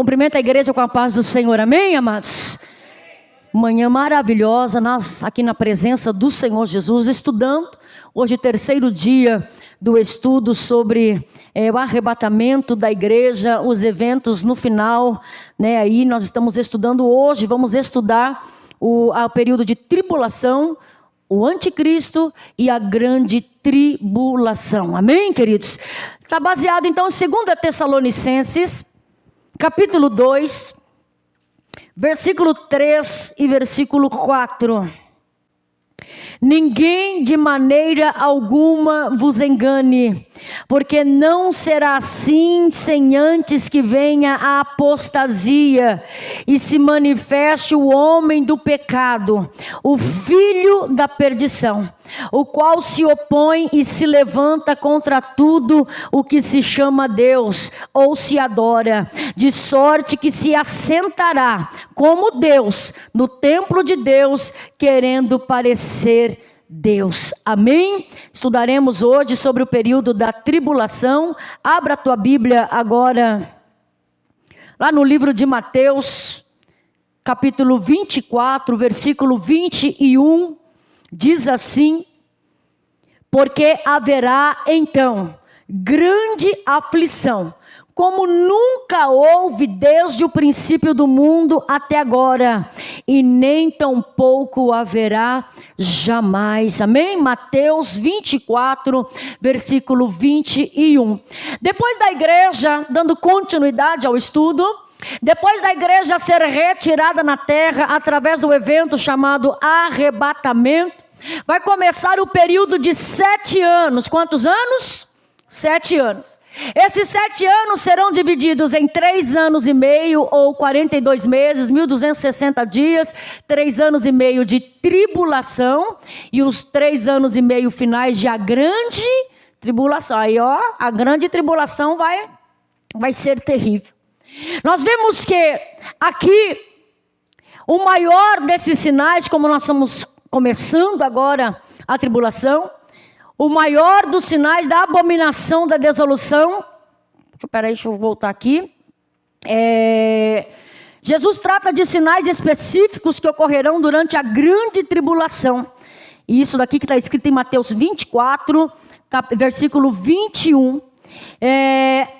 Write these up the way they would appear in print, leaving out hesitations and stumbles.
Cumprimenta a igreja com a paz do Senhor, amém, amados? Manhã maravilhosa, nós aqui na presença do Senhor Jesus, estudando, hoje terceiro dia do estudo sobre o arrebatamento da igreja, os eventos no final, né? Aí nós estamos estudando hoje, vamos estudar o período de tribulação, o anticristo e a grande tribulação, amém, queridos? Está baseado então em 2 Tessalonicenses, capítulo 2, versículo 3 e versículo 4. Ninguém de maneira alguma vos engane, porque não será assim sem antes que venha a apostasia e se manifeste o homem do pecado, o filho da perdição, o qual se opõe e se levanta contra tudo o que se chama Deus ou se adora, de sorte que se assentará como Deus no templo de Deus, querendo parecer Deus, amém? Estudaremos hoje sobre o período da tribulação. Abra a tua Bíblia agora, lá no livro de Mateus, capítulo 24, versículo 21, diz assim: porque haverá então grande aflição, como nunca houve desde o princípio do mundo até agora, e nem tampouco haverá jamais, amém? Mateus 24, versículo 21. Depois da igreja, dando continuidade ao estudo, depois da igreja ser retirada na terra, através do evento chamado arrebatamento, vai começar o período de 7 anos, quantos anos? 7 anos. Esses 7 anos serão divididos em 3 anos e meio ou 42 meses, 1260 dias, 3 anos e meio de tribulação e os 3 anos e meio finais de a grande tribulação. Aí ó, a grande tribulação vai ser terrível. Nós vemos que aqui o maior desses sinais, como nós estamos começando agora a tribulação, o maior dos sinais da abominação da dissolução. Deixa eu voltar aqui. Jesus trata de sinais específicos que ocorrerão durante a grande tribulação. E isso daqui que está escrito em Mateus 24, versículo 21.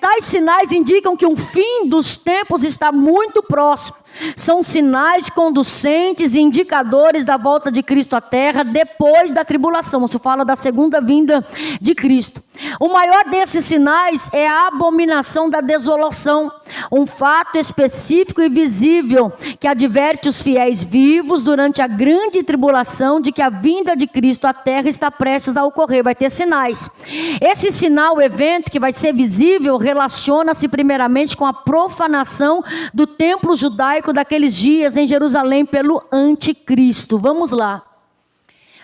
Tais sinais indicam que o fim dos tempos está muito próximo. São sinais conducentes e indicadores da volta de Cristo à terra depois da tribulação. Isso fala da segunda vinda de Cristo. O maior desses sinais é a abominação da desolação, um fato específico e visível que adverte os fiéis vivos durante a grande tribulação de que a vinda de Cristo à terra está prestes a ocorrer. Vai ter sinais. Esse sinal, o evento que vai ser visível, relaciona-se primeiramente com a profanação do templo judaico daqueles dias em Jerusalém pelo anticristo. Vamos lá.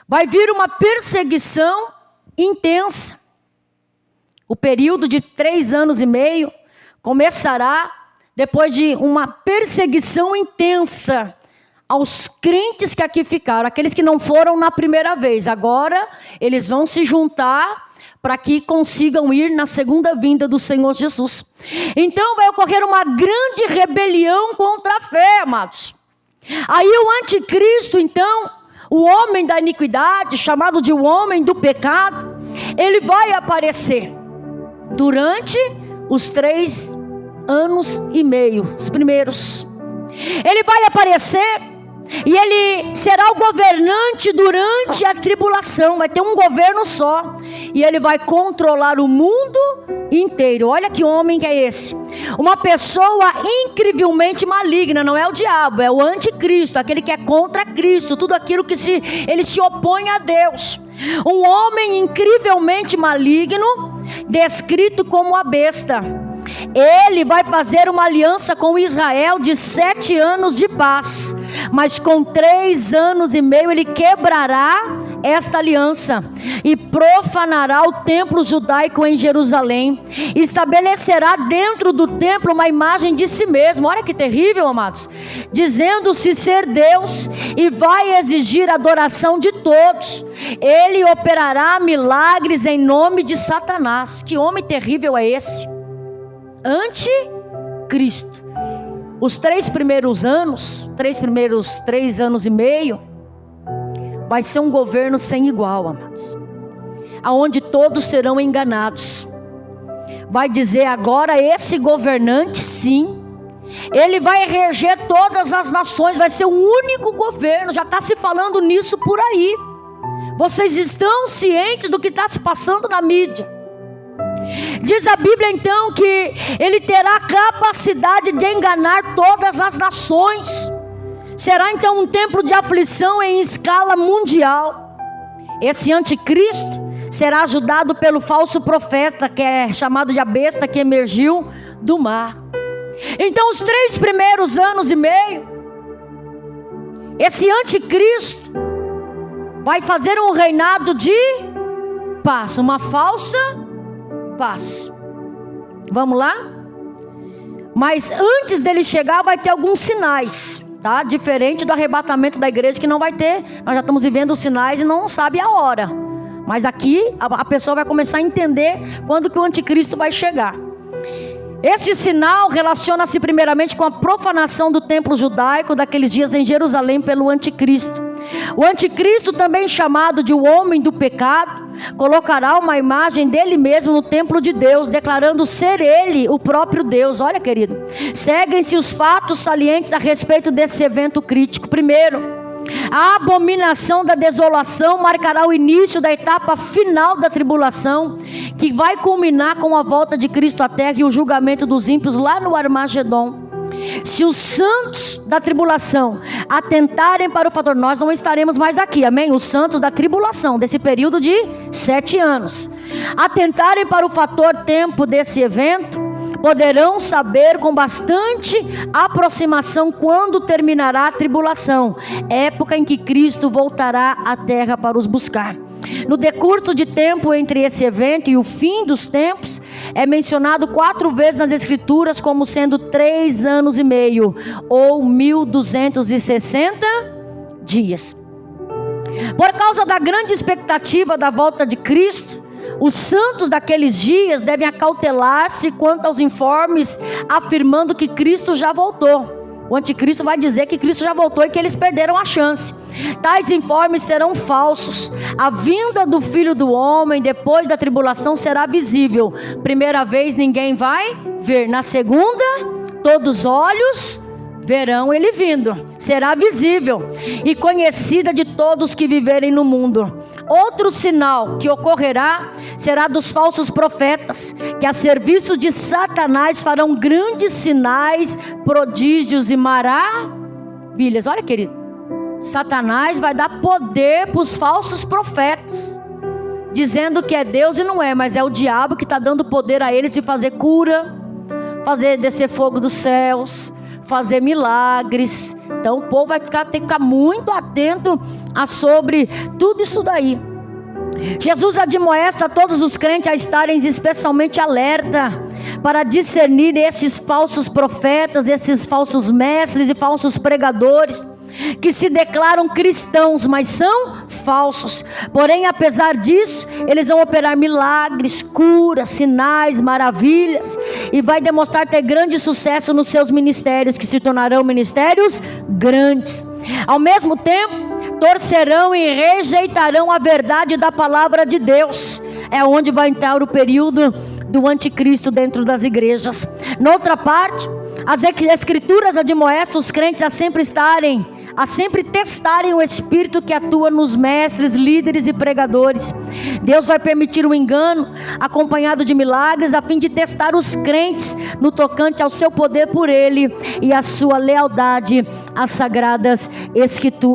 Vai vir uma perseguição intensa. O período de 3 anos e meio começará depois de uma perseguição intensa aos crentes que aqui ficaram, aqueles que não foram na primeira vez. Agora eles vão se juntar para que consigam ir na segunda vinda do Senhor Jesus. Então vai ocorrer uma grande rebelião contra a fé, amados. Aí o anticristo, então, o homem da iniquidade, chamado de o homem do pecado, ele vai aparecer durante os 3 anos e meio, os primeiros. Ele vai aparecer e ele será o governante durante a tribulação. Vai ter um governo só. E ele vai controlar o mundo inteiro. Olha que homem que é esse. Uma pessoa incrivelmente maligna. Não é o diabo, é o anticristo. Aquele que é contra Cristo. Tudo aquilo que ele se opõe a Deus. Um homem incrivelmente maligno, descrito como a besta. Ele vai fazer uma aliança com Israel de 7 anos de paz, mas com 3 anos e meio ele quebrará esta aliança e profanará o templo judaico em Jerusalém, estabelecerá dentro do templo uma imagem de si mesmo. Olha que terrível, amados, dizendo-se ser Deus, e vai exigir adoração de todos. Ele operará milagres em nome de Satanás. Que homem terrível é esse? Anticristo. os 3 primeiros anos, 3 anos e meio, vai ser um governo sem igual, amados, aonde todos serão enganados. Vai dizer agora, esse governante, sim, ele vai reger todas as nações, vai ser o único governo. Já está se falando nisso por aí. Vocês estão cientes do que está se passando na mídia? Diz a Bíblia então que ele terá capacidade de enganar todas as nações. Será então um tempo de aflição em escala mundial. Esse anticristo será ajudado pelo falso profeta, que é chamado de a besta que emergiu do mar. Então os 3 primeiros anos e meio, esse anticristo vai fazer um reinado de paz, uma falsa paz. Vamos lá? Mas antes dele chegar vai ter alguns sinais, tá? Diferente do arrebatamento da igreja, que não vai ter. Nós já estamos vivendo os sinais e não sabe a hora. Mas aqui a pessoa vai começar a entender quando que o anticristo vai chegar. Esse sinal relaciona-se primeiramente com a profanação do templo judaico daqueles dias em Jerusalém pelo anticristo. O anticristo, também chamado de o homem do pecado, colocará uma imagem dele mesmo no templo de Deus, declarando ser ele o próprio Deus. Olha, querido, seguem-se os fatos salientes a respeito desse evento crítico. Primeiro, a abominação da desolação marcará o início da etapa final da tribulação, que vai culminar com a volta de Cristo à terra e o julgamento dos ímpios lá no Armagedon. Se os santos da tribulação atentarem para o fator, nós não estaremos mais aqui, amém? Os santos da tribulação, desse período de 7 anos, atentarem para o fator tempo desse evento, poderão saber com bastante aproximação quando terminará a tribulação, época em que Cristo voltará à terra para os buscar. No decurso de tempo entre esse evento e o fim dos tempos, é mencionado 4 vezes nas Escrituras como sendo 3 anos e meio, ou 1260 dias. Por causa da grande expectativa da volta de Cristo, os santos daqueles dias devem acautelar-se quanto aos informes afirmando que Cristo já voltou. O anticristo vai dizer que Cristo já voltou e que eles perderam a chance. Tais informes serão falsos. A vinda do Filho do Homem depois da tribulação será visível. Primeira vez ninguém vai ver, na segunda todos os olhos verão ele vindo. Será visível e conhecida de todos que viverem no mundo. Outro sinal que ocorrerá será dos falsos profetas, que a serviço de Satanás farão grandes sinais, prodígios e maravilhas. Olha, querido, Satanás vai dar poder para os falsos profetas, dizendo que é Deus e não é, mas é o diabo que está dando poder a eles de fazer cura, fazer descer fogo dos céus, fazer milagres. Então o povo vai ter que ficar muito atento sobre tudo isso daí. Jesus admoesta a todos os crentes a estarem especialmente alerta para discernir esses falsos profetas, esses falsos mestres e falsos pregadores que se declaram cristãos, mas são falsos. Porém, apesar disso, eles vão operar milagres, curas, sinais, maravilhas, e vai demonstrar ter grande sucesso nos seus ministérios, que se tornarão ministérios grandes. Ao mesmo tempo, torcerão e rejeitarão a verdade da palavra de Deus. É onde vai entrar o período do anticristo dentro das igrejas. Noutra parte, as escrituras admoestam os crentes a sempre testarem o espírito que atua nos mestres, líderes e pregadores. Deus vai permitir o engano acompanhado de milagres, a fim de testar os crentes no tocante ao seu poder por Ele e a sua lealdade às sagradas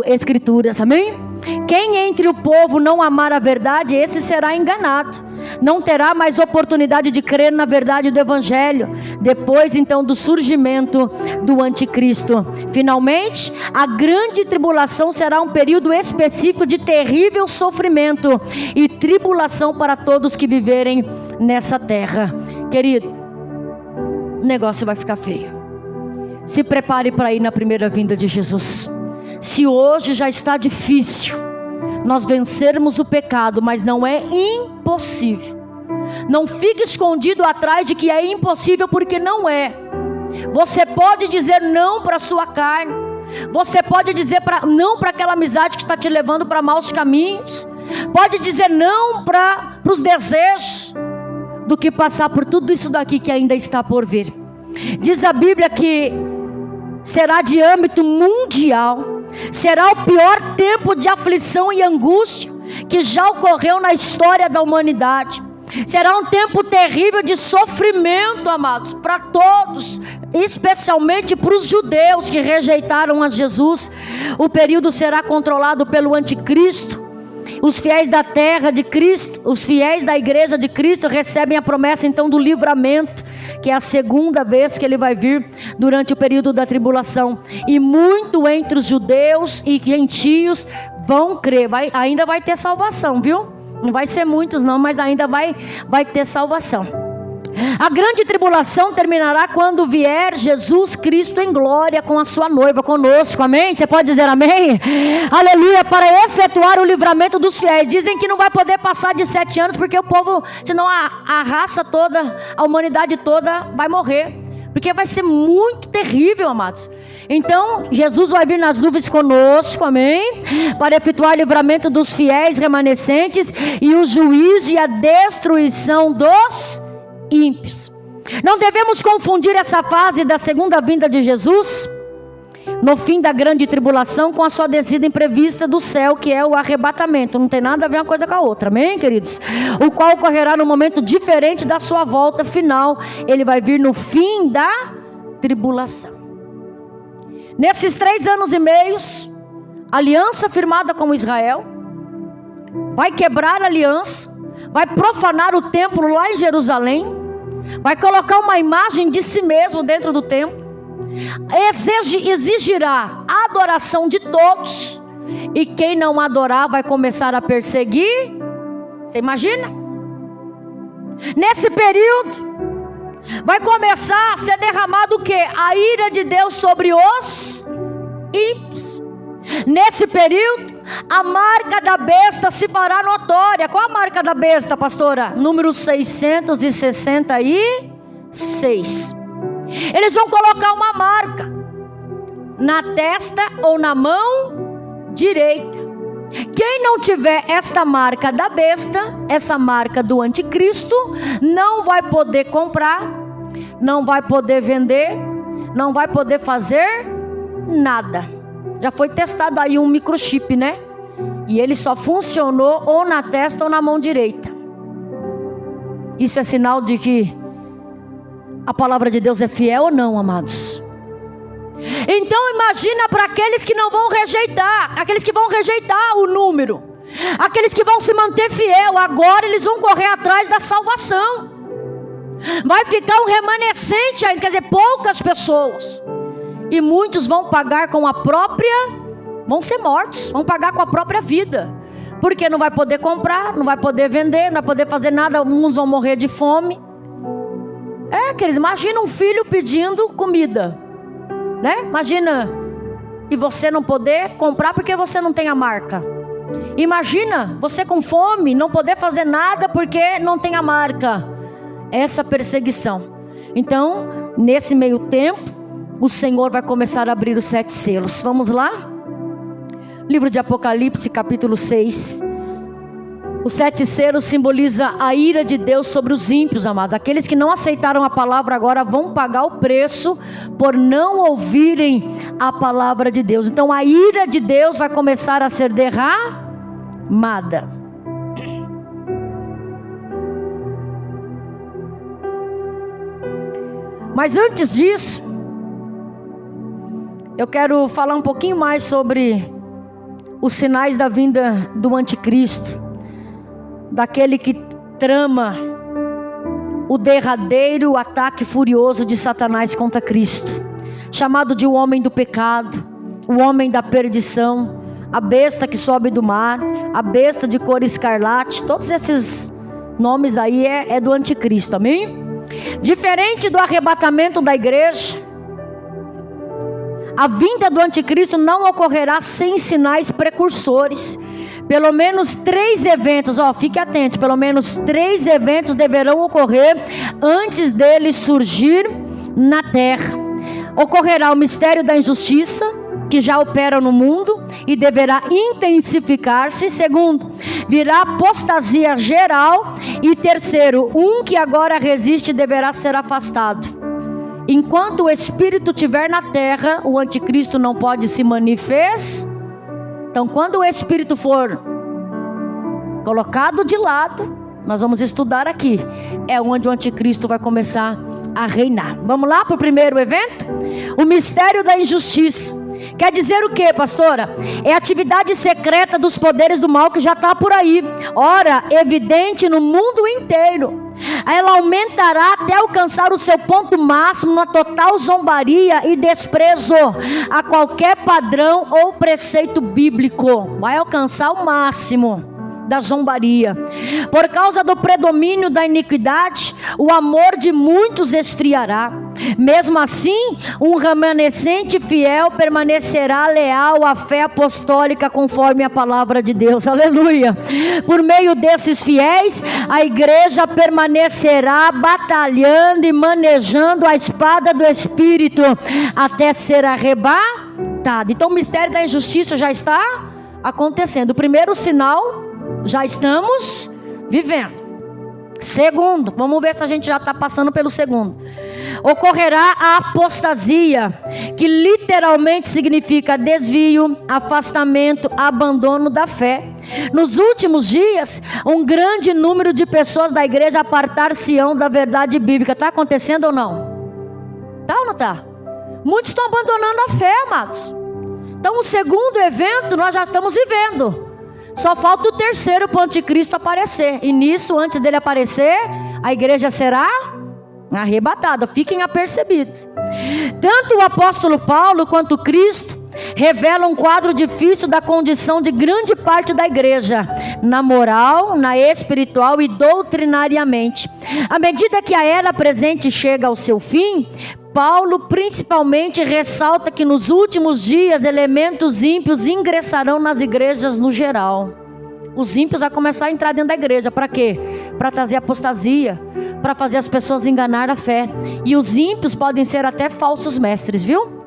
escrituras. Amém? Quem entre o povo não amar a verdade, esse será enganado. Não terá mais oportunidade de crer na verdade do Evangelho, depois então do surgimento do anticristo. Finalmente, a grande tribulação será um período específico de terrível sofrimento e tribulação para todos que viverem nessa terra. Querido, o negócio vai ficar feio. Se prepare para ir na primeira vinda de Jesus. Se hoje já está difícil nós vencermos o pecado, mas não é impossível. Não fique escondido atrás de que é impossível, porque não é. Você pode dizer não para a sua carne. Você pode dizer não para aquela amizade que está te levando para maus caminhos. Pode dizer não para os desejos, do que passar por tudo isso daqui que ainda está por vir. Diz a Bíblia que será de âmbito mundial. Será o pior tempo de aflição e angústia que já ocorreu na história da humanidade. Será um tempo terrível de sofrimento, amados, para todos, especialmente para os judeus que rejeitaram a Jesus. O período será controlado pelo anticristo. Os fiéis da terra de Cristo, os fiéis da igreja de Cristo recebem a promessa então do livramento, que é a segunda vez que ele vai vir durante o período da tribulação. E muito entre os judeus e gentios vão crer. Ainda vai ter salvação, viu? Não vai ser muitos não, mas ainda vai ter salvação. A grande tribulação terminará quando vier Jesus Cristo em glória com a sua noiva, conosco, amém? Você pode dizer amém? Aleluia, para efetuar o livramento dos fiéis. Dizem que não vai poder passar de 7 anos, porque o povo, senão a raça toda, a humanidade toda vai morrer, porque vai ser muito terrível, amados. Então Jesus vai vir nas nuvens conosco, amém? Para efetuar o livramento dos fiéis remanescentes e o juízo e a destruição dos ímpios. Não devemos confundir essa fase da segunda vinda de Jesus, no fim da grande tribulação, com a sua descida imprevista do céu, que é o arrebatamento. Não tem nada a ver uma coisa com a outra, amém, queridos? O qual ocorrerá num momento diferente da sua volta final. Ele vai vir no fim da tribulação. Nesses 3 anos e meio, aliança firmada com Israel, vai quebrar a aliança, vai profanar o templo lá em Jerusalém, vai colocar uma imagem de si mesmo dentro do templo, exigirá a adoração de todos, e quem não adorar vai começar a perseguir. Você imagina? Nesse período vai começar a ser derramado o que? A ira de Deus sobre os ímpios. Nesse período, a marca da besta se fará notória. Qual a marca da besta, pastora? Número 666. Eles vão colocar uma marca na testa ou na mão direita. Quem não tiver esta marca da besta, essa marca do anticristo, não vai poder comprar, não vai poder vender, não vai poder fazer nada. Já foi testado aí um microchip, né? E ele só funcionou ou na testa ou na mão direita. Isso é sinal de que a palavra de Deus é fiel ou não, amados? Então imagina para aqueles que não vão rejeitar, aqueles que vão rejeitar o número, aqueles que vão se manter fiel, agora eles vão correr atrás da salvação. Vai ficar um remanescente ainda, quer dizer, poucas pessoas. E muitos vão pagar com a própria, vão ser mortos, vão pagar com a própria vida. Porque não vai poder comprar, não vai poder vender, não vai poder fazer nada, uns vão morrer de fome. Querido, imagina um filho pedindo comida, né? Imagina, e você não poder comprar porque você não tem a marca. Imagina você com fome, não poder fazer nada porque não tem a marca. Essa perseguição. Então, nesse meio tempo, o Senhor vai começar a abrir os 7 selos. Vamos lá? Livro de Apocalipse, capítulo 6. Os 7 selos simboliza a ira de Deus sobre os ímpios, amados. Aqueles que não aceitaram a palavra agora vão pagar o preço por não ouvirem a palavra de Deus. Então a ira de Deus vai começar a ser derramada. Mas antes disso, eu quero falar um pouquinho mais sobre os sinais da vinda do anticristo, daquele que trama o derradeiro ataque furioso de Satanás contra Cristo, chamado de o homem do pecado, o homem da perdição, a besta que sobe do mar, a besta de cor escarlate. Todos esses nomes aí é do anticristo, amém? Diferente do arrebatamento da igreja, a vinda do anticristo não ocorrerá sem sinais precursores. Pelo menos 3 eventos, fique atento, pelo menos 3 eventos deverão ocorrer antes dele surgir na terra. ocorrerá o mistério da injustiça, que já opera no mundo e deverá intensificar-se. Segundo, virá apostasia geral. E terceiro, um que agora resiste deverá ser afastado. Enquanto o Espírito estiver na terra, o anticristo não pode se manifestar. Então, quando o Espírito for colocado de lado, nós vamos estudar aqui, é onde o anticristo vai começar a reinar. Vamos lá para o primeiro evento? O mistério da injustiça. Quer dizer o que, pastora? É a atividade secreta dos poderes do mal que já está por aí. Ora, evidente no mundo inteiro. Ela aumentará até alcançar o seu ponto máximo na total zombaria e desprezo a qualquer padrão ou preceito bíblico. Vai alcançar o máximo da zombaria. Por causa do predomínio da iniquidade, o amor de muitos esfriará. Mesmo assim, um remanescente fiel permanecerá leal à fé apostólica conforme a palavra de Deus. Aleluia. Por meio desses fiéis, a igreja permanecerá batalhando e manejando a espada do Espírito até ser arrebatada. Então o mistério da injustiça já está acontecendo. O primeiro sinal já estamos vivendo. Segundo, vamos ver se a gente já está passando pelo segundo. Ocorrerá a apostasia, que literalmente significa desvio, afastamento, abandono da fé. Nos últimos dias, um grande número de pessoas da igreja apartar-se-ão da verdade bíblica. Está acontecendo ou não? Está ou não está? Muitos estão abandonando a fé, amados. Então o segundo evento nós já estamos vivendo. Só falta o terceiro para o anticristo aparecer. E nisso, antes dele aparecer, a igreja será arrebatada. Fiquem apercebidos. Tanto o apóstolo Paulo quanto Cristo revelam um quadro difícil da condição de grande parte da igreja, na moral, na espiritual e doutrinariamente. À medida que a era presente chega ao seu fim, Paulo principalmente ressalta que nos últimos dias elementos ímpios ingressarão nas igrejas no geral. Os ímpios vão começar a entrar dentro da igreja. Para quê? Para trazer apostasia, para fazer as pessoas enganar a fé. E os ímpios podem ser até falsos mestres, viu?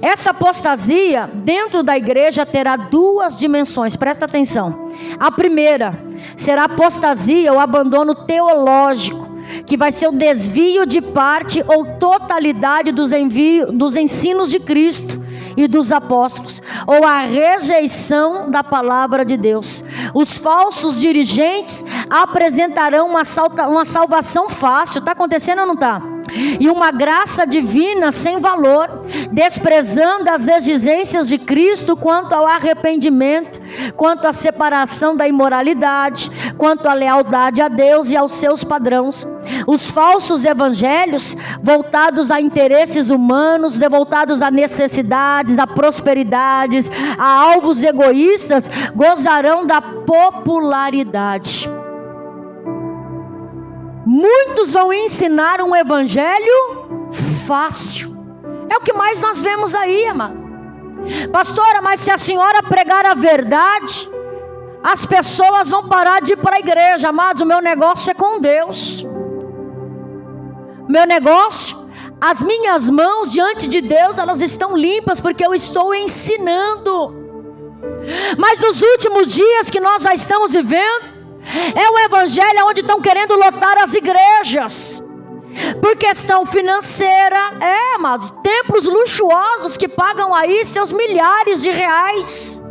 Essa apostasia dentro da igreja terá duas dimensões, presta atenção. A primeira será a apostasia, o abandono teológico, que vai ser o desvio de parte ou totalidade dos ensinos de Cristo e dos apóstolos, ou a rejeição da palavra de Deus. Os falsos dirigentes apresentarão uma salvação fácil. Está acontecendo ou não está? E uma graça divina sem valor, desprezando as exigências de Cristo quanto ao arrependimento, quanto à separação da imoralidade, quanto à lealdade a Deus e aos seus padrões. Os falsos evangelhos, voltados a interesses humanos, voltados a necessidades, a prosperidades, a alvos egoístas, gozarão da popularidade. Muitos vão ensinar um evangelho fácil. É o que mais nós vemos aí, amado. Pastora, mas se a senhora pregar a verdade, as pessoas vão parar de ir para a igreja. Amados, o meu negócio é com Deus. Meu negócio, as minhas mãos diante de Deus, elas estão limpas porque eu estou ensinando. Mas nos últimos dias que nós já estamos vivendo, é um evangelho onde estão querendo lotar as igrejas por questão financeira. Amados, templos luxuosos que pagam aí seus milhares de reais.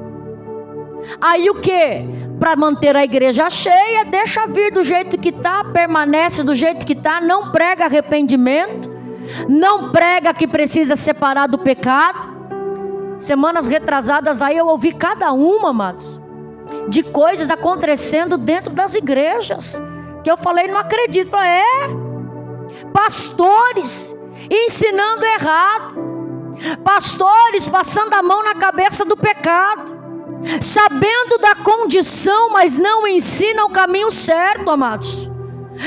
Aí o que? Para manter a igreja cheia, deixa vir do jeito que está, permanece do jeito que está, não prega arrependimento, não prega que precisa separar do pecado. Semanas retrasadas aí eu ouvi cada uma, amados, de coisas acontecendo dentro das igrejas, que eu falei, não acredito. Pastores ensinando errado, pastores passando a mão na cabeça do pecado, sabendo da condição, mas não ensinam o caminho certo, amados.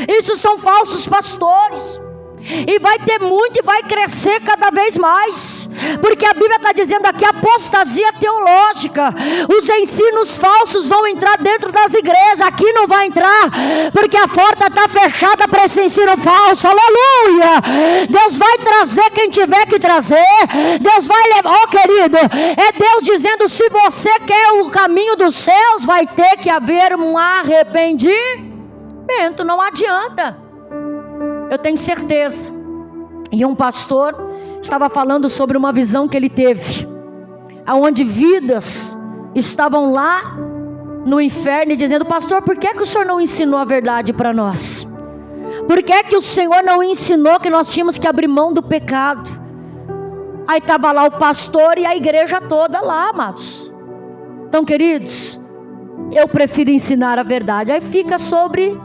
Isso são falsos pastores. E vai ter muito e vai crescer cada vez mais. Porque a Bíblia está dizendo aqui apostasia teológica. Os ensinos falsos vão entrar dentro das igrejas. Aqui não vai entrar, porque a porta está fechada para esse ensino falso. Aleluia! Deus vai trazer quem tiver que trazer. Deus vai levar. Oh, querido, é Deus dizendo: se você quer o caminho dos céus, vai ter que haver um arrependimento. Não adianta. Eu tenho certeza. E um pastor estava falando sobre uma visão que ele teve, aonde vidas estavam lá no inferno e dizendo: pastor, por que o senhor não ensinou a verdade para nós? Por que o senhor não ensinou que nós tínhamos que abrir mão do pecado? Aí estava lá o pastor e a igreja toda lá, amados. Então, queridos, eu prefiro ensinar a verdade. Aí fica sobre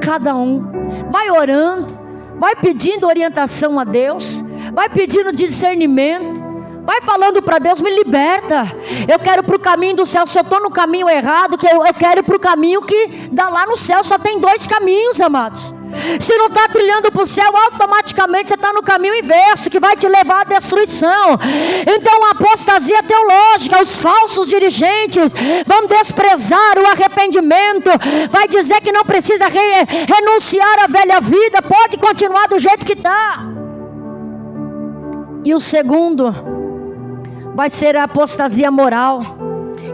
cada um. Vai orando, vai pedindo orientação a Deus, vai pedindo discernimento, vai falando para Deus: me liberta, eu quero para o caminho do céu. Se eu estou no caminho errado, eu quero para o caminho que dá lá no céu. Só tem 2 caminhos, amados. Se não está trilhando para o céu, automaticamente você está no caminho inverso, que vai te levar à destruição. Então a apostasia teológica, os falsos dirigentes vão desprezar o arrependimento, vai dizer que não precisa renunciar à velha vida, pode continuar do jeito que está. E o segundo vai ser a apostasia moral,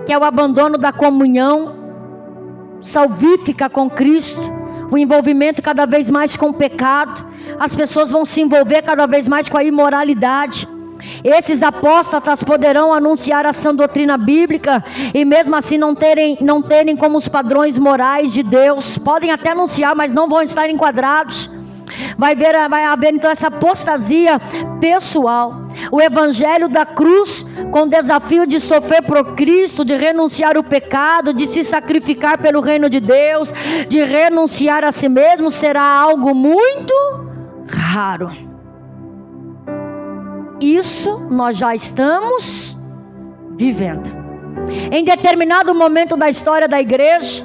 que é o abandono da comunhão salvífica com Cristo, o envolvimento cada vez mais com o pecado. As pessoas vão se envolver cada vez mais com a imoralidade. Esses apóstatas poderão anunciar a sã doutrina bíblica e mesmo assim não terem como os padrões morais de Deus. Podem até anunciar, mas não vão estar enquadrados. Vai haver então essa apostasia pessoal. O evangelho da cruz, com o desafio de sofrer por Cristo, de renunciar o pecado, de se sacrificar pelo reino de Deus, de renunciar a si mesmo, será algo muito raro. Isso nós já estamos vivendo. Em determinado momento da história da igreja,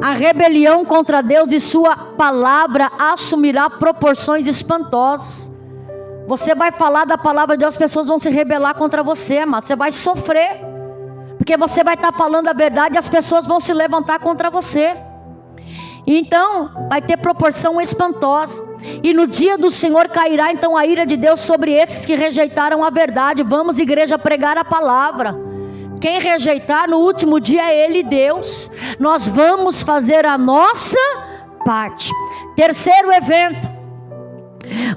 a rebelião contra Deus e sua palavra assumirá proporções espantosas. Você vai falar da palavra de Deus, as pessoas vão se rebelar contra você, amado. Você vai sofrer, porque você vai estar falando a verdade e as pessoas vão se levantar contra você. Então vai ter proporção espantosa. E no dia do Senhor cairá então a ira de Deus sobre esses que rejeitaram a verdade. Vamos, igreja, pregar a palavra. Quem rejeitar no último dia é Ele, Deus. Nós vamos fazer a nossa parte. Terceiro evento.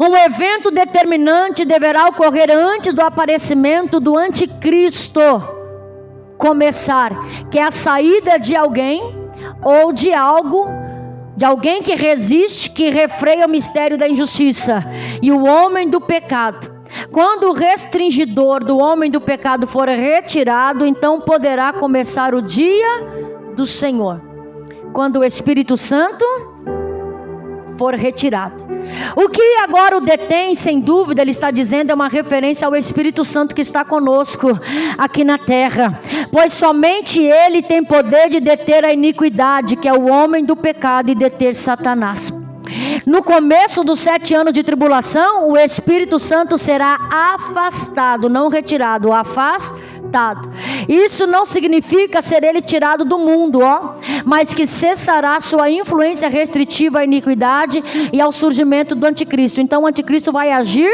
Um evento determinante deverá ocorrer antes do aparecimento do anticristo começar, que é a saída de alguém ou de algo, de alguém que resiste, que refreia o mistério da injustiça, e o homem do pecado. Quando o restringidor do homem do pecado for retirado, então poderá começar o dia do Senhor, quando o Espírito Santo for retirado. O que agora o detém, sem dúvida, ele está dizendo, é uma referência ao Espírito Santo que está conosco aqui na terra, pois somente ele tem poder de deter a iniquidade, que é o homem do pecado, e deter Satanás. No começo dos 7 anos de tribulação, o Espírito Santo será afastado, não retirado, afastado. Isso não significa ser ele tirado do mundo, mas que cessará sua influência restritiva à iniquidade e ao surgimento do anticristo. Então o anticristo vai agir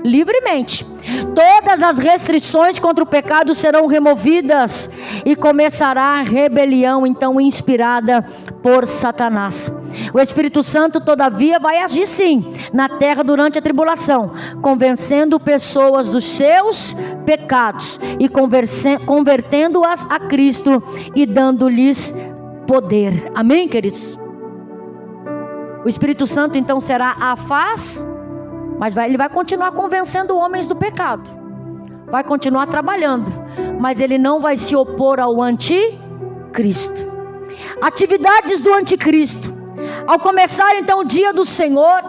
livremente. Todas as restrições contra o pecado serão removidas e começará a rebelião, então inspirada por Satanás. O Espírito Santo, todavia, vai agir sim na terra durante a tribulação, convencendo pessoas dos seus pecados e convertendo-as a Cristo e dando-lhes poder. Amém, queridos? O Espírito Santo então será mas ele vai continuar convencendo homens do pecado, vai continuar trabalhando, mas ele não vai se opor ao anticristo. Atividades do anticristo. Ao começar então o dia do Senhor,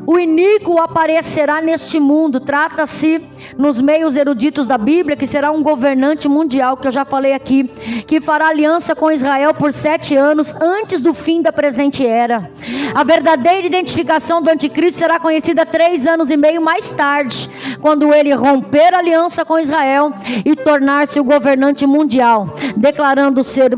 o iníquo aparecerá neste mundo. Trata-se, nos meios eruditos da Bíblia, que será um governante mundial, que eu já falei aqui, que fará aliança com Israel por 7 anos antes do fim da presente era. A verdadeira identificação do anticristo será conhecida 3 anos e meio mais tarde, quando ele romper a aliança com Israel e tornar-se o governante mundial, declarando ser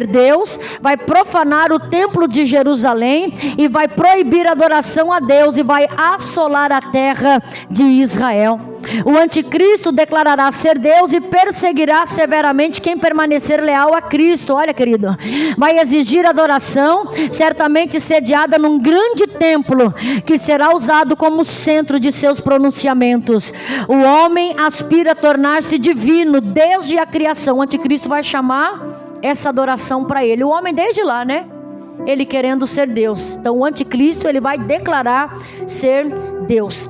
Deus, vai profanar o templo de Jerusalém e vai proibir a adoração a Deus e vai assolar a terra de Israel. O anticristo declarará ser Deus e perseguirá severamente quem permanecer leal a Cristo. Olha, querido, vai exigir adoração, certamente sediada num grande templo, que será usado como centro de seus pronunciamentos. O homem aspira a tornar-se divino desde a criação. O anticristo vai chamar essa adoração para ele. O homem desde lá, né? Ele querendo ser Deus. Então o anticristo, ele vai declarar ser Deus.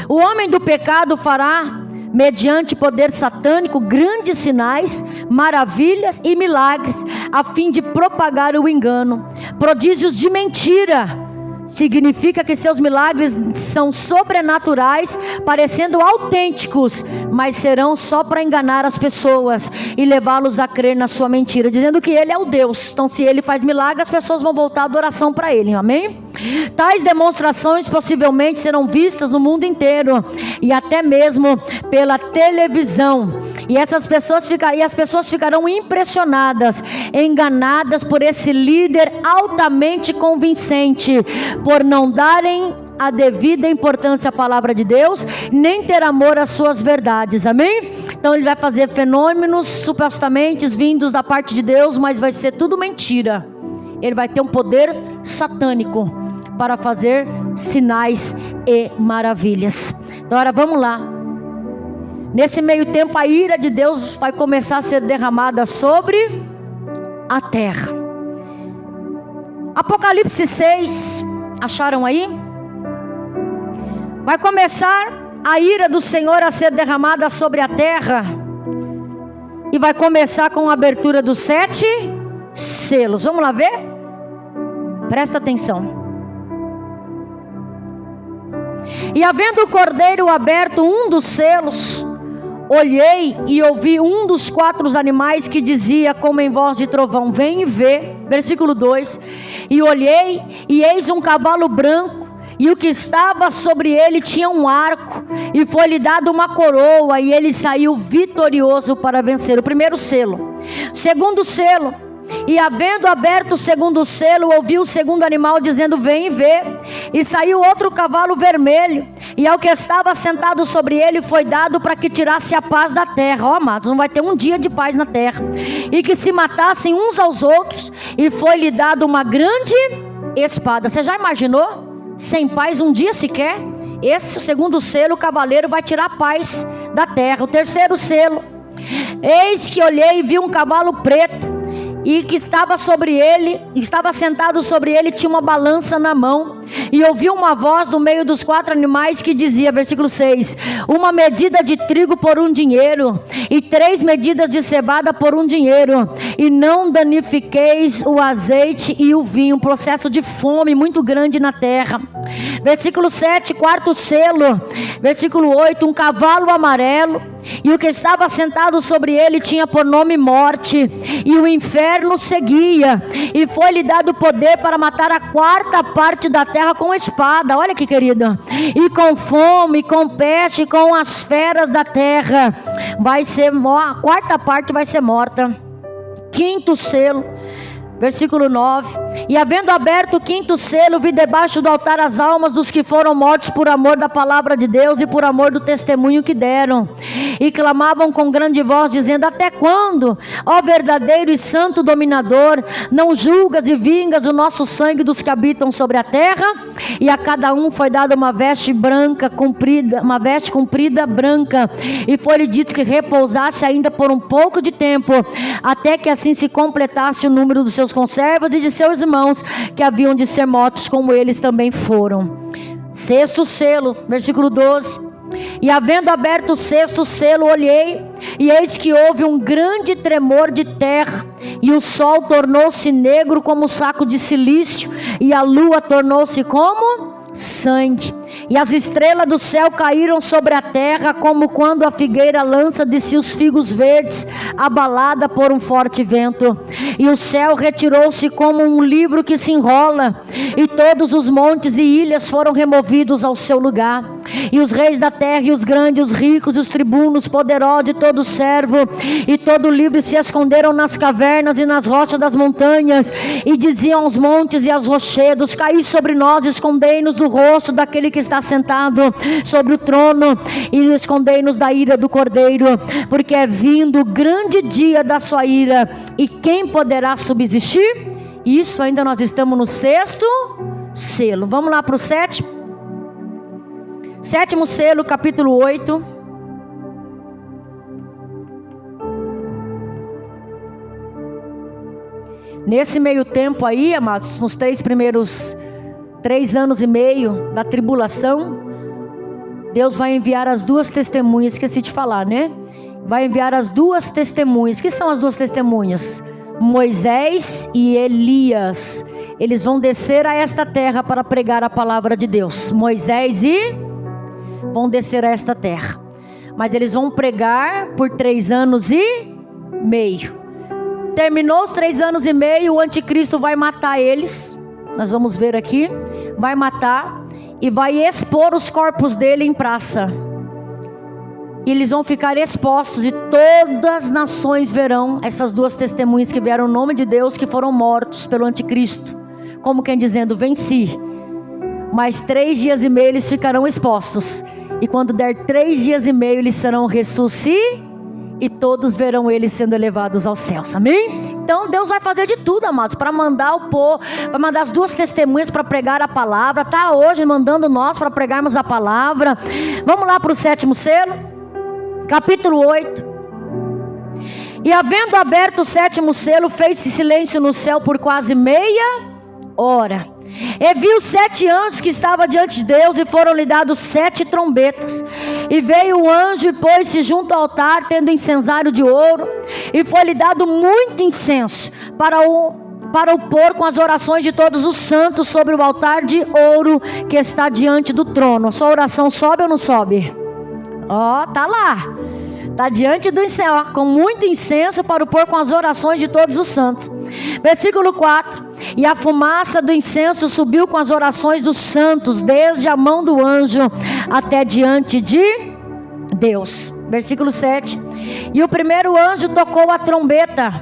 O homem do pecado fará, mediante poder satânico, grandes sinais, maravilhas e milagres, a fim de propagar o engano. Prodígios de mentira. Significa que seus milagres são sobrenaturais, parecendo autênticos, mas serão só para enganar as pessoas e levá-los a crer na sua mentira, dizendo que ele é o Deus. Então, se ele faz milagres, as pessoas vão voltar a adoração para ele, amém? Tais demonstrações possivelmente serão vistas no mundo inteiro e até mesmo pela televisão. E as pessoas ficarão impressionadas, enganadas por esse líder altamente convincente, por não darem a devida importância à palavra de Deus, nem ter amor às suas verdades, amém? Então ele vai fazer fenômenos supostamente vindos da parte de Deus, mas vai ser tudo mentira. Ele vai ter um poder satânico para fazer sinais e maravilhas. Então agora vamos lá. Nesse meio tempo a ira de Deus vai começar a ser derramada sobre a terra. Apocalipse 6, acharam aí? Vai começar a ira do Senhor a ser derramada sobre a terra, e vai começar com a abertura dos 7 selos. Vamos lá ver? Presta atenção. E havendo o cordeiro aberto um dos selos, olhei e ouvi um dos 4 animais que dizia como em voz de trovão: vem e vê. Versículo 2: e olhei, e eis um cavalo branco, e o que estava sobre ele tinha um arco, e foi-lhe dado uma coroa, e ele saiu vitorioso para vencer. O primeiro selo. Segundo selo: e havendo aberto o segundo selo, ouvi o segundo animal dizendo: vem e vê. E saiu outro cavalo vermelho, e ao que estava sentado sobre ele foi dado para que tirasse a paz da terra. Ó, amados, não vai ter um dia de paz na terra. E que se matassem uns aos outros, e foi-lhe dado uma grande espada. Você já imaginou? Sem paz um dia sequer? Esse, o segundo selo, o cavaleiro vai tirar a paz da terra. O terceiro selo: eis que olhei e vi um cavalo preto, e que estava sobre ele, estava sentado sobre ele, tinha uma balança na mão, e ouvi uma voz do meio dos 4 animais que dizia, versículo 6: uma medida de trigo por 1 dinheiro, e 3 medidas de cevada por 1 dinheiro, e não danifiqueis o azeite e o vinho. Um processo de fome muito grande na terra. Versículo 7, 4º selo. Versículo 8: um cavalo amarelo, e o que estava sentado sobre ele tinha por nome Morte, e o inferno seguia, e foi-lhe dado poder para matar a 4ª parte da terra com espada. Olha que querido. E com fome, com peste, com as feras da terra vai ser a 4ª parte vai ser morta. 5º selo. Versículo 9: e havendo aberto o 5º selo, vi debaixo do altar as almas dos que foram mortos por amor da palavra de Deus e por amor do testemunho que deram, e clamavam com grande voz, dizendo: até quando, ó verdadeiro e santo dominador, não julgas e vingas o nosso sangue dos que habitam sobre a terra? E a cada um foi dada uma veste branca comprida, uma veste comprida branca, e foi-lhe dito que repousasse ainda por um pouco de tempo, até que assim se completasse o número dos seus conservos e de seus irmãos que haviam de ser mortos como eles também foram. 6º selo, versículo 12: e havendo aberto o 6º selo, olhei, e eis que houve um grande tremor de terra, e o sol tornou-se negro como saco de cilício, e a lua tornou-se como sangue. E as estrelas do céu caíram sobre a terra, como quando a figueira lança de si os figos verdes, abalada por um forte vento. E o céu retirou-se como um livro que se enrola, e todos os montes e ilhas foram removidos ao seu lugar. E os reis da terra, e os grandes, os ricos, os tribunos, poderosos, e todo servo, e todo livre se esconderam nas cavernas e nas rochas das montanhas, e diziam aos montes e aos rochedos: caí sobre nós, escondei-nos do rosto daquele que está sentado sobre o trono, e escondei-nos da ira do Cordeiro, porque é vindo o grande dia da sua ira, e quem poderá subsistir? Isso ainda nós estamos no 6º selo. Vamos lá para o 7º selo, capítulo 8. Nesse meio tempo aí, amados, nos 3 primeiros 3 anos e meio da tribulação, Deus vai enviar as 2 testemunhas, esqueci de falar, né? Vai enviar as 2 testemunhas. Que são as 2 testemunhas? Moisés e Elias. Eles vão descer a esta terra para pregar a palavra de Deus. Moisés vão descer a esta terra, mas eles vão pregar por 3 anos e meio. Terminou os 3 anos e meio, o anticristo vai matar eles. Nós vamos ver aqui. Vai matar e vai expor os corpos dele em praça. E eles vão ficar expostos, e todas as nações verão essas 2 testemunhas que vieram no nome de Deus, que foram mortos pelo anticristo, como quem dizendo: venci. Mas 3 dias e meio eles ficarão expostos, e quando der 3 dias e meio eles serão ressuscitados, e todos verão eles sendo elevados aos céus. Amém? Então Deus vai fazer de tudo, amados, para mandar o povo, para mandar as 2 testemunhas para pregar a palavra. Está hoje mandando nós para pregarmos a palavra. Vamos lá para o 7º selo, capítulo 8. E havendo aberto o 7º selo, fez-se silêncio no céu por quase meia hora. E viu 7 anjos que estavam diante de Deus, e foram-lhe dados 7 trombetas. E veio o anjo e pôs-se junto ao altar, tendo incensário de ouro, e foi-lhe dado muito incenso para o pôr com as orações de todos os santos sobre o altar de ouro que está diante do trono. Sua oração sobe ou não sobe? Ó, tá lá. Está diante do céu, com muito incenso para o pôr com as orações de todos os santos. Versículo 4. E a fumaça do incenso subiu com as orações dos santos, desde a mão do anjo até diante de Deus. Versículo 7. E o primeiro anjo tocou a trombeta,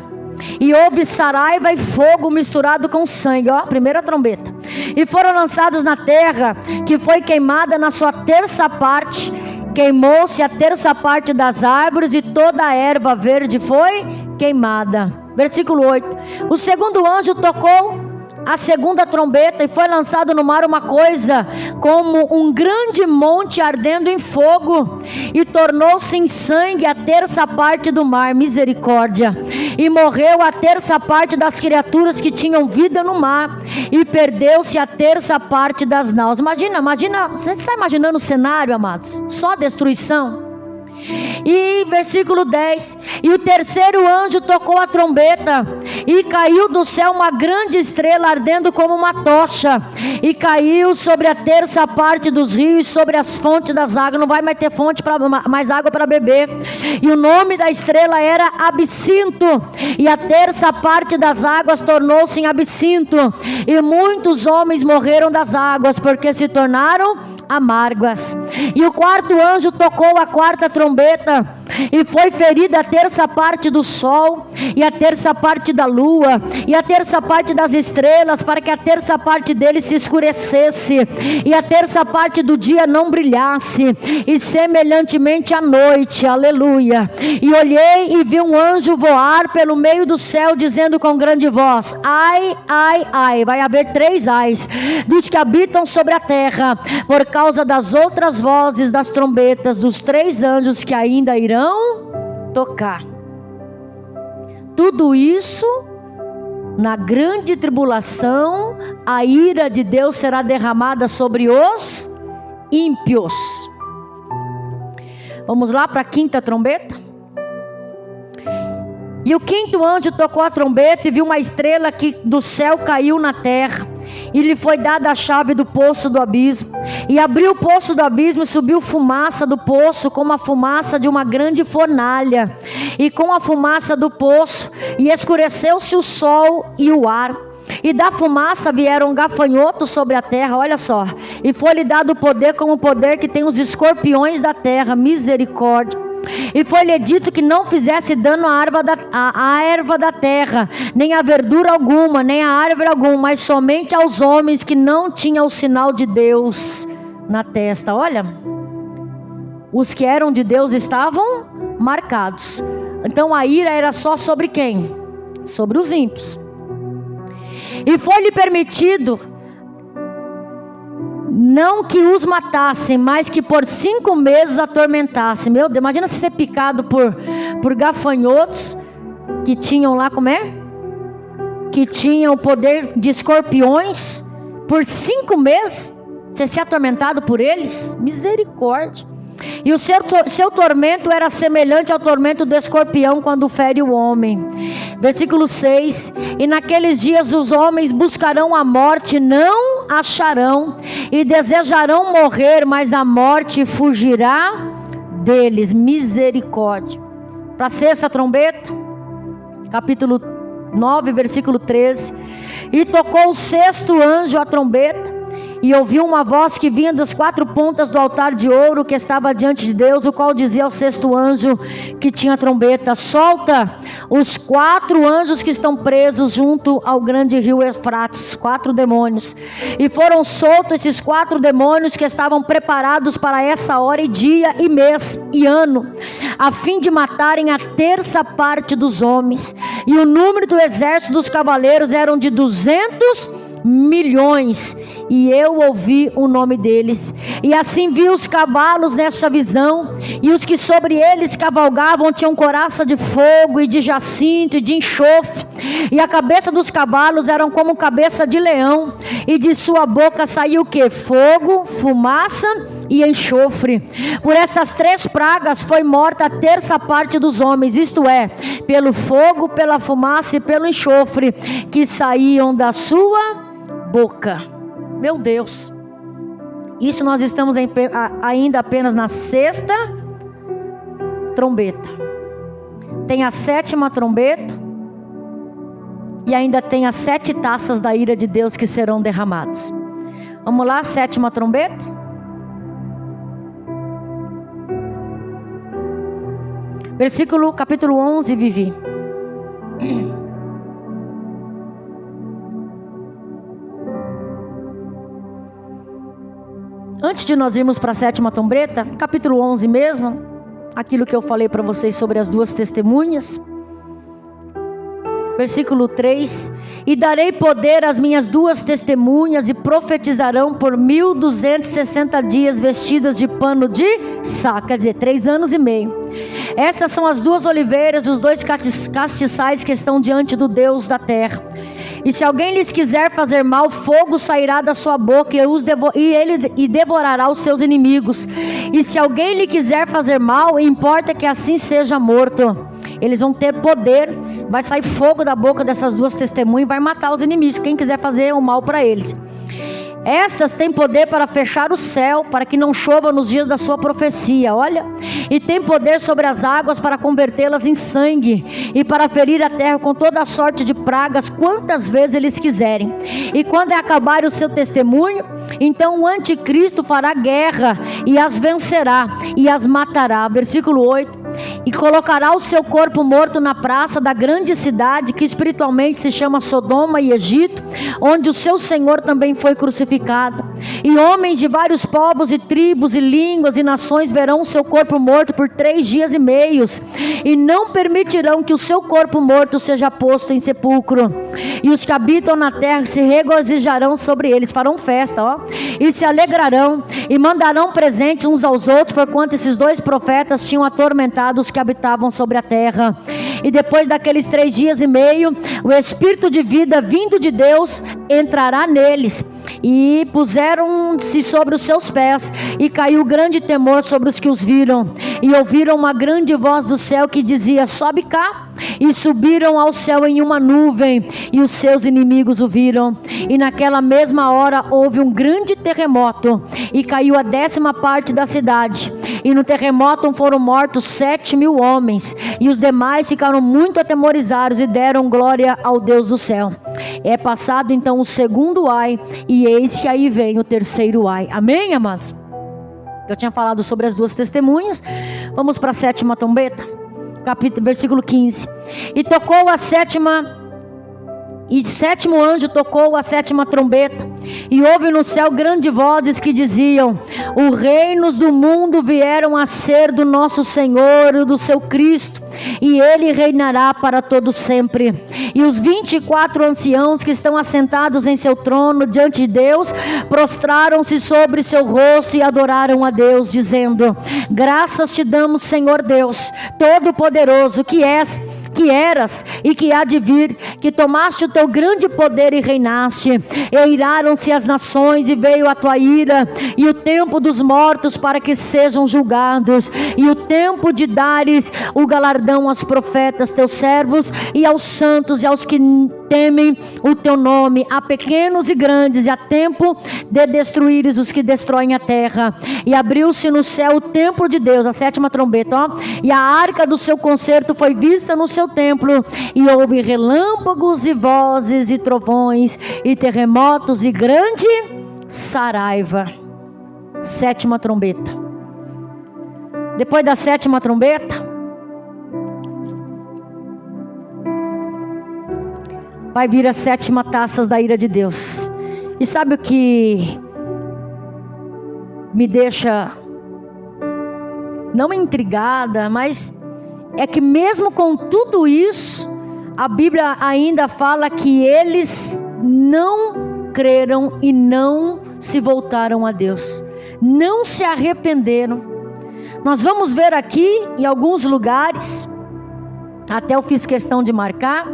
e houve saraiva e fogo misturado com sangue. Ó, primeira trombeta. E foram lançados na terra, que foi queimada na sua 3ª parte. Queimou-se a 3ª parte das árvores, e toda a erva verde foi queimada. Versículo 8. O segundo anjo tocou a 2ª trombeta, e foi lançado no mar uma coisa como um grande monte ardendo em fogo, e tornou-se em sangue a 3ª parte do mar. Misericórdia. E morreu a 3ª parte das criaturas que tinham vida no mar, e perdeu-se a 3ª parte das naus. Imagina, você está imaginando o cenário, amados? Só destruição. E versículo 10. E o terceiro anjo tocou a trombeta, e caiu do céu uma grande estrela ardendo como uma tocha, e caiu sobre a 3ª parte dos rios, sobre as fontes das águas. Não vai mais ter mais água para beber. E o nome da estrela era Absinto, e a 3ª parte das águas tornou-se em absinto, e muitos homens morreram das águas, porque se tornaram amargas. E o quarto anjo tocou a 4ª trombeta, e foi ferida a 3ª parte do sol, e a 3ª parte da lua, e a 3ª parte das estrelas, para que a 3ª parte deles se escurecesse, e a 3ª parte do dia não brilhasse, e semelhantemente à noite. Aleluia. E olhei e vi um anjo voar pelo meio do céu, dizendo com grande voz: ai, ai, ai. Vai haver 3 ais dos que habitam sobre a terra, por causa das outras vozes das trombetas dos 3 anjos que ainda irão tocar. Tudo isso na grande tribulação. A ira de Deus será derramada sobre os ímpios. Vamos lá para a 5ª trombeta. E o 5º anjo tocou a trombeta, e viu uma estrela que do céu caiu na terra, e lhe foi dada a chave do poço do abismo. E abriu o poço do abismo e subiu fumaça do poço, como a fumaça de uma grande fornalha, e com a fumaça do poço, e escureceu-se o sol e o ar. E da fumaça vieram gafanhotos sobre a terra, olha só. E foi-lhe dado poder como o poder que tem os escorpiões da terra, misericórdia. E foi-lhe dito que não fizesse dano à erva da terra, nem a verdura alguma, nem a árvore alguma, mas somente aos homens que não tinham o sinal de Deus na testa. Olha, os que eram de Deus estavam marcados. Então a ira era só sobre quem? Sobre os ímpios. E foi-lhe permitido não que os matassem, mas que por 5 meses atormentassem. Meu Deus, imagina se ser picado por gafanhotos que tinham lá, como é? Que tinham o poder de escorpiões. Por 5 meses, você ser atormentado por eles? Misericórdia. E o seu tormento era semelhante ao tormento do escorpião quando fere o homem. Versículo 6: E naqueles dias os homens buscarão a morte, não acharão, e desejarão morrer, mas a morte fugirá deles. Misericórdia. Para a 6ª trombeta, capítulo 9, versículo 13: E tocou o 6º anjo a trombeta, e ouviu uma voz que vinha das 4 pontas do altar de ouro que estava diante de Deus, o qual dizia ao 6º anjo que tinha a trombeta: solta os 4 anjos que estão presos junto ao grande rio Eufrates, 4 demônios. E foram soltos esses 4 demônios que estavam preparados para essa hora e dia e mês e ano, a fim de matarem a 1/3 parte dos homens. E o número do exército dos cavaleiros eram de 200 milhões. E eu ouvi o nome deles. E assim vi os cavalos nessa visão, e os que sobre eles cavalgavam tinham couraça de fogo e de jacinto e de enxofre, e a cabeça dos cavalos eram como cabeça de leão, e de sua boca saiu o que? Fogo, fumaça e enxofre. Por estas 3 pragas foi morta a 1/3 parte dos homens, isto é, pelo fogo, pela fumaça e pelo enxofre que saíam da sua boca. Meu Deus, isso nós estamos ainda apenas na 6ª trombeta. Tem a 7ª trombeta, e ainda tem as 7 taças da ira de Deus que serão derramadas. Vamos lá, 7ª trombeta. Capítulo 11, Vivi. Antes de nós irmos para a 7ª trombeta, capítulo 11 mesmo, aquilo que eu falei para vocês sobre as 2 testemunhas. Versículo 3: E darei poder às minhas 2 testemunhas, e profetizarão por 1260 dias vestidas de pano de saco, quer dizer, 3 anos e meio. Estas são as 2 oliveiras, os 2 castiçais que estão diante do Deus da terra. E se alguém lhes quiser fazer mal, fogo sairá da sua boca, e devorará os seus inimigos. E se alguém lhe quiser fazer mal, importa que assim seja morto. Eles vão ter poder, vai sair fogo da boca dessas 2 testemunhas e vai matar os inimigos, quem quiser fazer o mal para eles. Estas têm poder para fechar o céu, para que não chova nos dias da sua profecia, olha. E tem poder sobre as águas para convertê-las em sangue, e para ferir a terra com toda a sorte de pragas, quantas vezes eles quiserem. E quando acabar o seu testemunho, então o anticristo fará guerra, e as vencerá, e as matará. Versículo 8: E colocará o seu corpo morto na praça da grande cidade, que espiritualmente se chama Sodoma e Egito, onde o seu Senhor também foi crucificado. E homens de vários povos e tribos e línguas e nações verão o seu corpo morto por 3 dias e meios, e não permitirão que o seu corpo morto seja posto em sepulcro. E os que habitam na terra se regozijarão sobre eles, farão festa, e se alegrarão, e mandarão presentes uns aos outros, porquanto esses 2 profetas tinham atormentado os que habitavam sobre a terra. E depois daqueles 3 dias e meio, o Espírito de vida vindo de Deus entrará neles. E puseram-se sobre os seus pés, e caiu grande temor sobre os que os viram. E ouviram uma grande voz do céu que dizia: sobe cá. E subiram ao céu em uma nuvem, e os seus inimigos o viram. E naquela mesma hora houve um grande terremoto, e caiu a 10ª parte da cidade. E no terremoto foram mortos 7.000 homens, e os demais ficaram muito atemorizados e deram glória ao Deus do céu. É passado então o segundo ai, e eis que aí vem o terceiro ai. Amém, amados? Eu tinha falado sobre as 2 testemunhas. Vamos para a 7ª trombeta. Versículo 15. E tocou a 7ª, e 7º anjo tocou a 7ª trombeta, e houve no céu grandes vozes que diziam: os reinos do mundo vieram a ser do nosso Senhor e do seu Cristo, e ele reinará para todo sempre. E os 24 anciãos que estão assentados em seu trono diante de Deus, prostraram-se sobre seu rosto e adoraram a Deus, dizendo: graças te damos, Senhor Deus Todo-Poderoso, que eras e que há de vir, que tomaste o teu grande poder e reinaste. E iraram-se as nações, e veio a tua ira, e o tempo dos mortos para que sejam julgados, e o tempo de dares o galardão aos profetas teus servos, e aos santos e aos que temem o teu nome, a pequenos e grandes, e a tempo de destruíres os que destroem a terra. E abriu-se no céu o templo de Deus, a 7ª trombeta, e a arca do seu concerto foi vista no seu templo, e houve relâmpagos e vozes e trovões e terremotos e grande saraiva. 7ª trombeta. Depois da 7ª trombeta, vai vir as 7ª taças da ira de Deus. E sabe o que me deixa não intrigada, mas é que mesmo com tudo isso, a Bíblia ainda fala que eles não creram e não se voltaram a Deus, não se arrependeram. Nós vamos ver aqui em alguns lugares, até eu fiz questão de marcar,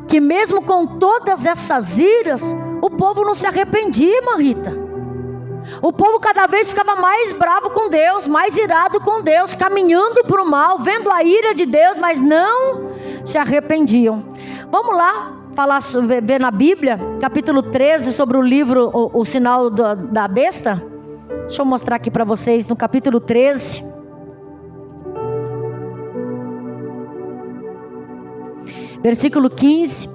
que mesmo com todas essas iras, o povo não se arrependia, irmã Rita. O povo cada vez ficava mais bravo com Deus, mais irado com Deus, caminhando para o mal, vendo a ira de Deus, mas não se arrependiam. Vamos lá, ver na Bíblia, capítulo 13, sobre o livro, o sinal da besta. Deixa eu mostrar aqui para vocês, no capítulo 13. Versículo 15.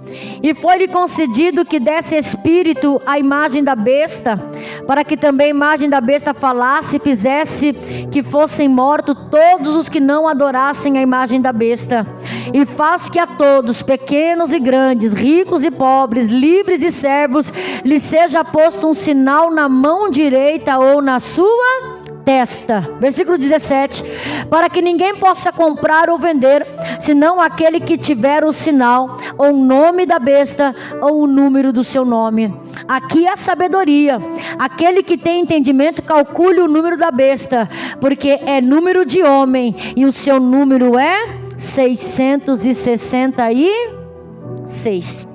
E foi-lhe concedido que desse espírito à imagem da besta, para que também a imagem da besta falasse e fizesse que fossem mortos todos os que não adorassem a imagem da besta. E faz que a todos, pequenos e grandes, ricos e pobres, livres e servos, lhes seja posto um sinal na mão direita ou na sua testa. Versículo 17. Para que ninguém possa comprar ou vender, senão aquele que tiver o sinal, ou o nome da besta, ou o número do seu nome. Aqui a sabedoria. Aquele que tem entendimento, calcule o número da besta, porque é número de homem, e o seu número é 666.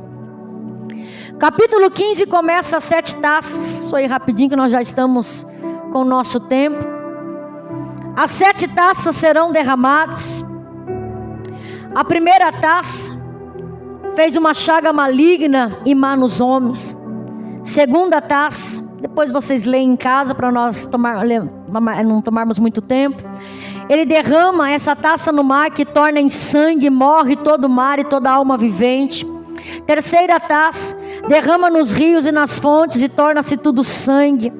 Capítulo 15 começa as 7 taças. Só ir rapidinho que nós já estamos com o nosso tempo. As 7 taças serão derramadas. A primeira taça fez uma chaga maligna e má nos homens. Segunda taça, depois vocês leem em casa para nós não tomarmos muito tempo. Ele derrama essa taça no mar, que torna em sangue, morre todo o mar e toda alma vivente. Terceira taça, derrama nos rios e nas fontes e torna-se tudo sangue.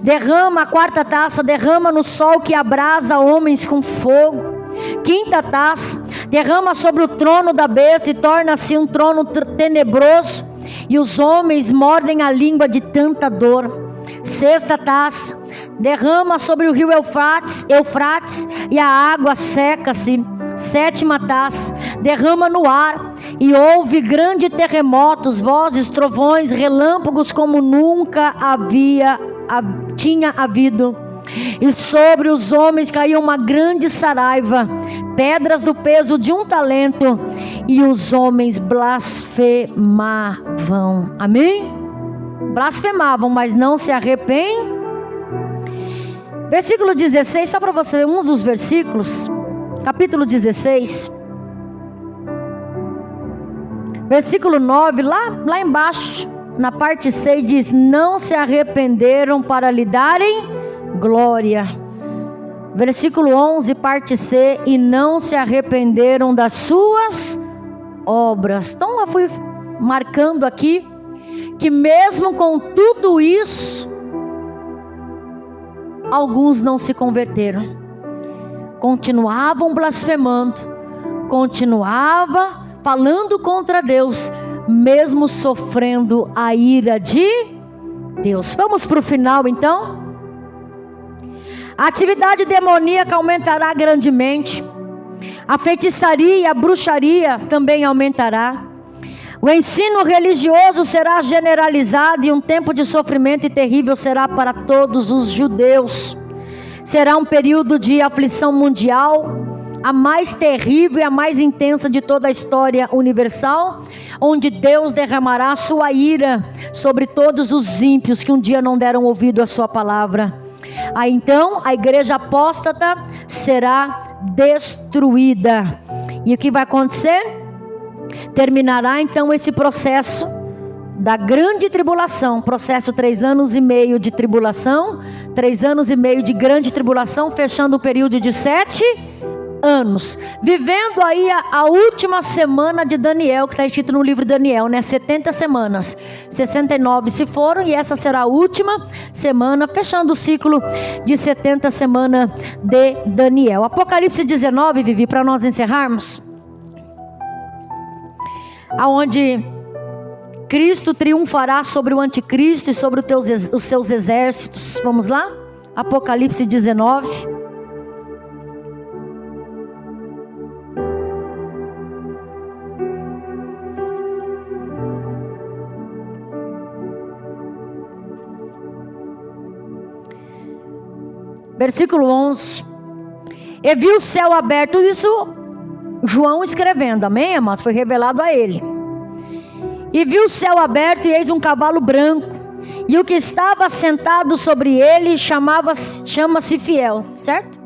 Derrama a quarta taça, derrama no sol que abrasa homens com fogo. Quinta taça, derrama sobre o trono da besta e torna-se um trono tenebroso, e os homens mordem a língua de tanta dor. Sexta taça, derrama sobre o rio Eufrates, e a água seca-se. Sétima taça, derrama no ar, e houve grandes terremotos, vozes, trovões, relâmpagos como nunca tinha havido. E sobre os homens caiu uma grande saraiva, pedras do peso de 1 talento, e os homens blasfemavam. Amém? blasfemavam, mas não se arrependem. Versículo 16, só para você ver um dos versículos, capítulo 16, versículo 9, lá embaixo, na parte 6, diz: não se arrependeram para lhe darem glória. Versículo 11, parte C: e não se arrependeram das suas obras. Então eu fui marcando aqui que mesmo com tudo isso, alguns não se converteram, continuavam blasfemando, continuavam falando contra Deus, mesmo sofrendo a ira de Deus. Vamos para o final então. A atividade demoníaca aumentará grandemente, a feitiçaria e a bruxaria também aumentará. O ensino religioso será generalizado e um tempo de sofrimento e terrível será para todos os judeus. Será um período de aflição mundial, a mais terrível e a mais intensa de toda a história universal, onde Deus derramará sua ira sobre todos os ímpios que um dia não deram ouvido à sua palavra. Aí então a igreja apóstata será destruída. E o que vai acontecer? Terminará então esse processo da grande tribulação, processo 3 anos e meio de tribulação, 3 anos e meio de grande tribulação, fechando o período de 7 anos, vivendo aí a última semana de Daniel, que está escrito no livro de Daniel, né? 70 semanas, 69 se foram, e essa será a última semana, fechando o ciclo de 70 semanas de Daniel. Apocalipse 19, Vivi, para nós encerrarmos, aonde Cristo triunfará sobre o anticristo e sobre os seus exércitos. Vamos lá? Apocalipse 19. Versículo 11. E viu o céu aberto, isso João escrevendo, amém, amados? Foi revelado a ele. E viu o céu aberto, e eis um cavalo branco, e o que estava sentado sobre ele chama-se fiel, certo?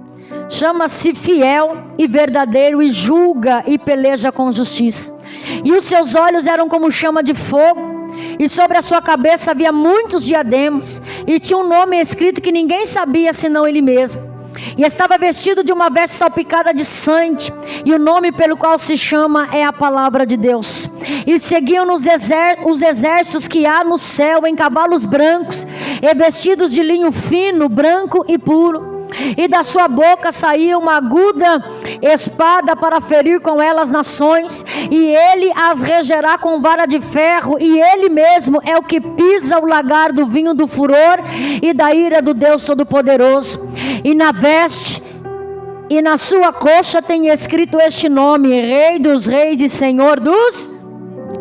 Chama-se fiel e verdadeiro, e julga e peleja com justiça. E os seus olhos eram como chama de fogo, e sobre a sua cabeça havia muitos diademas, e tinha um nome escrito que ninguém sabia senão ele mesmo. E estava vestido de uma veste salpicada de sangue, e o nome pelo qual se chama é a palavra de Deus. E seguiam os exércitos que há no céu em cavalos brancos, e vestidos de linho fino, branco e puro. E da sua boca saía uma aguda espada para ferir com ela as nações, e ele as regerá com vara de ferro, e ele mesmo é o que pisa o lagar do vinho do furor e da ira do Deus Todo-Poderoso. E na veste e na sua coxa tem escrito este nome: Rei dos Reis e Senhor dos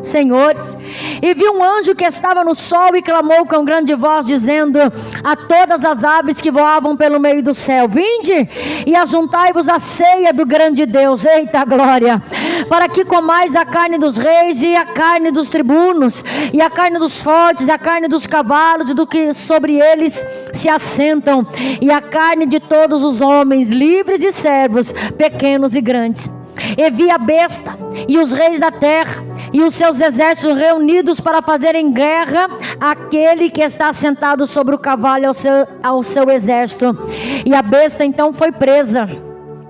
Senhores. E vi um anjo que estava no sol e clamou com grande voz, dizendo a todas as aves que voavam pelo meio do céu: vinde e ajuntai-vos à ceia do grande Deus, eita glória, para que comais a carne dos reis, e a carne dos tribunos, e a carne dos fortes, e a carne dos cavalos, e do que sobre eles se assentam, e a carne de todos os homens, livres e servos, pequenos e grandes. E vi a besta e os reis da terra e os seus exércitos reunidos para fazerem guerra àquele que está sentado sobre o cavalo, ao seu exército. E a besta então foi presa,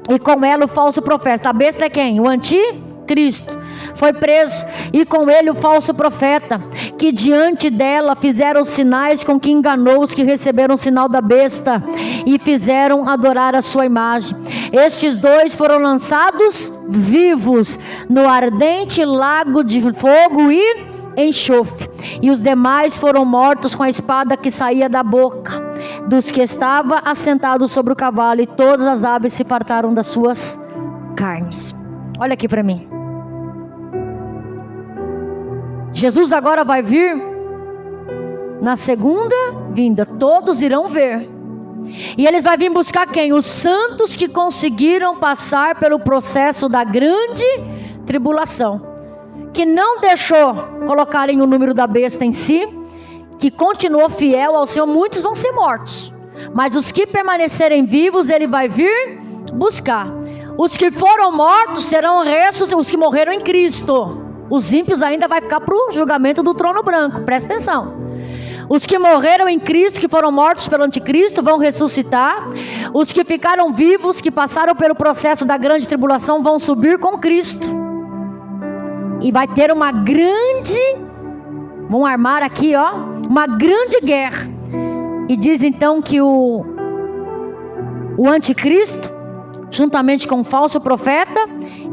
e com ela o falso profeta. A besta é quem? O anticristo. Foi preso, e com ele o falso profeta, que diante dela fizeram sinais com que enganou os que receberam o sinal da besta e fizeram adorar a sua imagem. Estes dois foram lançados vivos no ardente lago de fogo e enxofre, e os demais foram mortos com a espada que saía da boca dos que estavam assentados sobre o cavalo, e todas as aves se fartaram das suas carnes. Olha aqui para mim. Jesus agora vai vir na segunda vinda. Todos irão ver. E eles vão vir buscar quem? Os santos que conseguiram passar pelo processo da grande tribulação, que não deixou colocarem o número da besta em si, que continuou fiel ao Senhor, muitos vão ser mortos. Mas os que permanecerem vivos, Ele vai vir buscar. Os que foram mortos serão ressuscitados, os que morreram em Cristo. Os ímpios ainda vai ficar para o julgamento do trono branco, presta atenção. Os que morreram em Cristo, que foram mortos pelo anticristo, vão ressuscitar. Os que ficaram vivos, que passaram pelo processo da grande tribulação, vão subir com Cristo. E vai ter uma grande, vão armar aqui, ó, uma grande guerra. E diz então que o anticristo, juntamente com o falso profeta,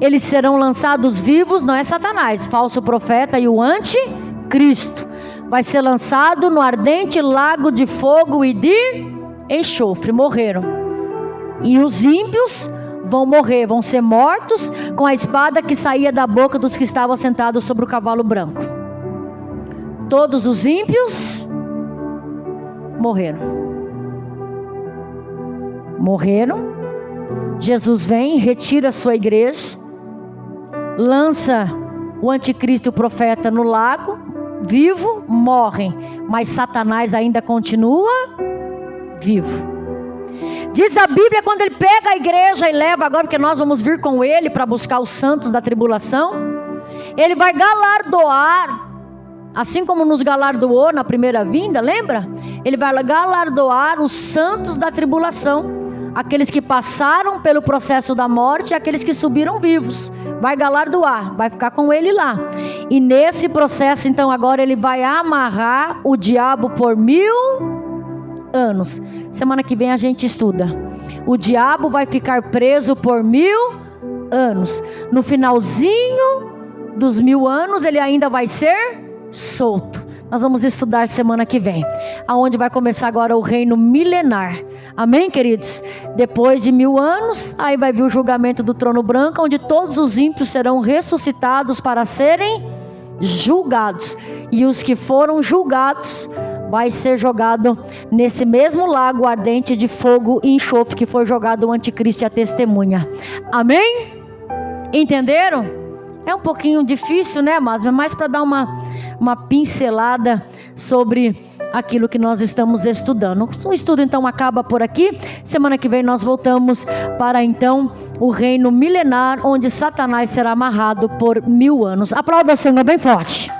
eles serão lançados vivos. Não é Satanás, falso profeta e o anticristo vai ser lançado no ardente lago de fogo e de enxofre. Morreram. E os ímpios vão morrer, vão ser mortos com a espada que saía da boca dos que estavam sentados sobre o cavalo branco. Todos os ímpios morreram. Jesus vem, retira a sua igreja, lança o anticristo e o profeta no lago, vivo, morrem, mas Satanás ainda continua vivo. Diz a Bíblia, quando ele pega a igreja e leva agora, porque nós vamos vir com ele para buscar os santos da tribulação, ele vai galardoar, assim como nos galardoou na primeira vinda, lembra? Ele vai galardoar os santos da tribulação, aqueles que passaram pelo processo da morte e aqueles que subiram vivos. Vai galardoar, vai ficar com ele lá. E nesse processo, então, agora ele vai amarrar o diabo por 1000 anos. Semana que vem a gente estuda. O diabo vai ficar preso por 1000 anos. No finalzinho dos 1000 anos, ele ainda vai ser solto. Nós vamos estudar semana que vem, aonde vai começar agora o reino milenar. Amém, queridos? Depois de 1000 anos, aí vai vir o julgamento do trono branco, onde todos os ímpios serão ressuscitados para serem julgados. E os que foram julgados vai ser jogado nesse mesmo lago ardente de fogo e enxofre que foi jogado o anticristo e a testemunha. Amém? Entenderam? É um pouquinho difícil, né, mas é mais para dar uma pincelada sobre aquilo que nós estamos estudando. O estudo então acaba por aqui. Semana que vem nós voltamos para então o reino milenar, onde Satanás será amarrado por 1000 anos. Aplauda o Senhor bem forte.